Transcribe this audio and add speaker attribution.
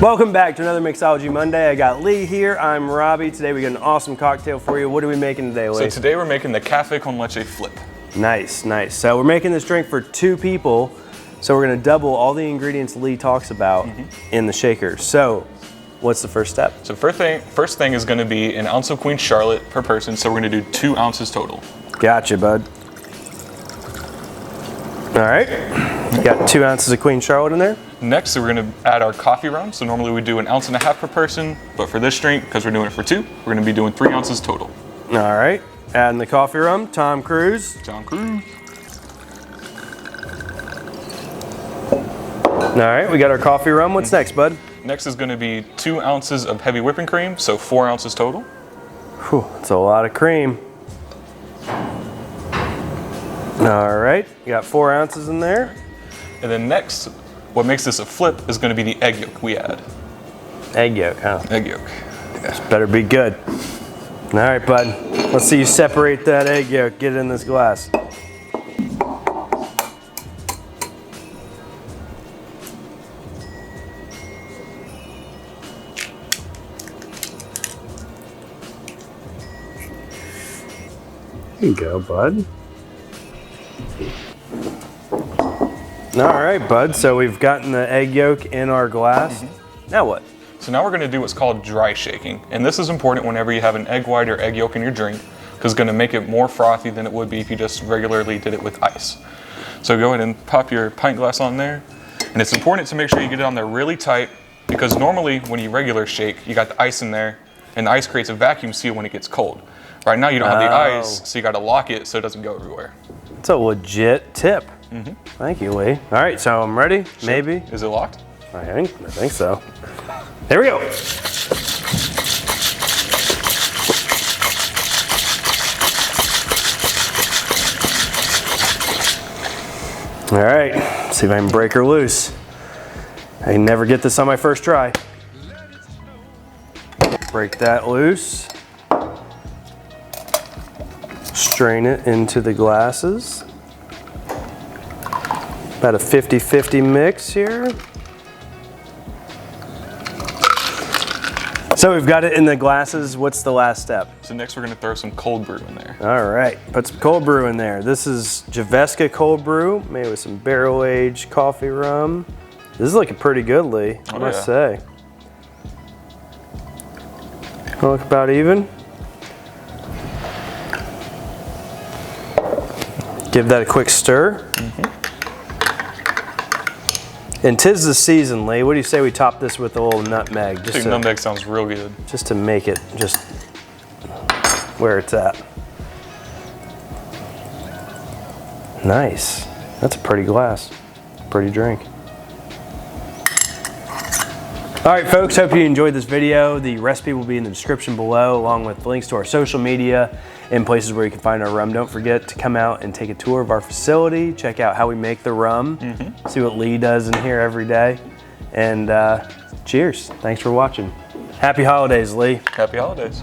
Speaker 1: Welcome back to another Mixology Monday. I got Lee here, I'm Robbie. Today we got an awesome cocktail for you. What are we making today, Lee?
Speaker 2: So today we're making the Cafe Con Leche Flip.
Speaker 1: Nice, nice. So we're making this drink for 2 people. So we're gonna double all the ingredients Lee talks about in the shaker. So what's the first step?
Speaker 2: So first thing is gonna be an ounce of Queen Charlotte per person. So we're gonna do 2 ounces total.
Speaker 1: Gotcha, bud. All right, got 2 ounces of Queen Charlotte in there.
Speaker 2: Next, we're gonna add our coffee rum. So normally we do 1.5 ounces per person, but for this drink, because we're doing it for 2, we're gonna be doing 3 ounces total.
Speaker 1: All right, adding the coffee rum, Tom Cruise.
Speaker 2: Tom Cruise.
Speaker 1: All right, we got our coffee rum. What's next, bud?
Speaker 2: Next is gonna be 2 ounces of heavy whipping cream, so 4 ounces total.
Speaker 1: Whew, that's a lot of cream. All right, you got 4 ounces in there.
Speaker 2: And then next, what makes this a flip is gonna be the egg yolk we add.
Speaker 1: Egg yolk, huh?
Speaker 2: Egg yolk.
Speaker 1: This better be good. All right, bud. Let's see you separate that egg yolk. Get it in this glass. There you go, bud. All right, bud. So we've gotten the egg yolk in our glass. Now what?
Speaker 2: So now we're gonna do what's called dry shaking. And this is important whenever you have an egg white or egg yolk in your drink, because it's gonna make it more frothy than it would be if you just regularly did it with ice. So go ahead and pop your pint glass on there. And it's important to make sure you get it on there really tight, because normally when you regular shake, you got the ice in there, and the ice creates a vacuum seal when it gets cold. Right now you don't have the ice, so you gotta lock it so it doesn't go everywhere.
Speaker 1: It's a legit tip. Thank you, Lee. All right, so I'm ready, maybe.
Speaker 2: Is it locked?
Speaker 1: I think so. There we go. All right, see if I can break her loose. I never get this on my first try. Break that loose. Strain it into the glasses. About a 50-50 mix here. So we've got it in the glasses. What's the last step?
Speaker 2: So next we're gonna throw some cold brew in there.
Speaker 1: All right, put some cold brew in there. This is Javeska cold brew, made with some barrel-aged coffee rum. This is looking pretty good, Lee, I must say. Look about even. Give that a quick stir. And 'tis the season, Lee. What do you say we top this with a little nutmeg?
Speaker 2: I think nutmeg sounds real good.
Speaker 1: Just to make it just where it's at. Nice. That's a pretty glass. Pretty drink. All right, folks, hope you enjoyed this video. The recipe will be in the description below, along with links to our social media and places where you can find our rum. Don't forget to come out and take a tour of our facility, check out how we make the rum, see what Lee does in here every day. And cheers. Thanks for watching. Happy holidays, Lee.
Speaker 2: Happy holidays.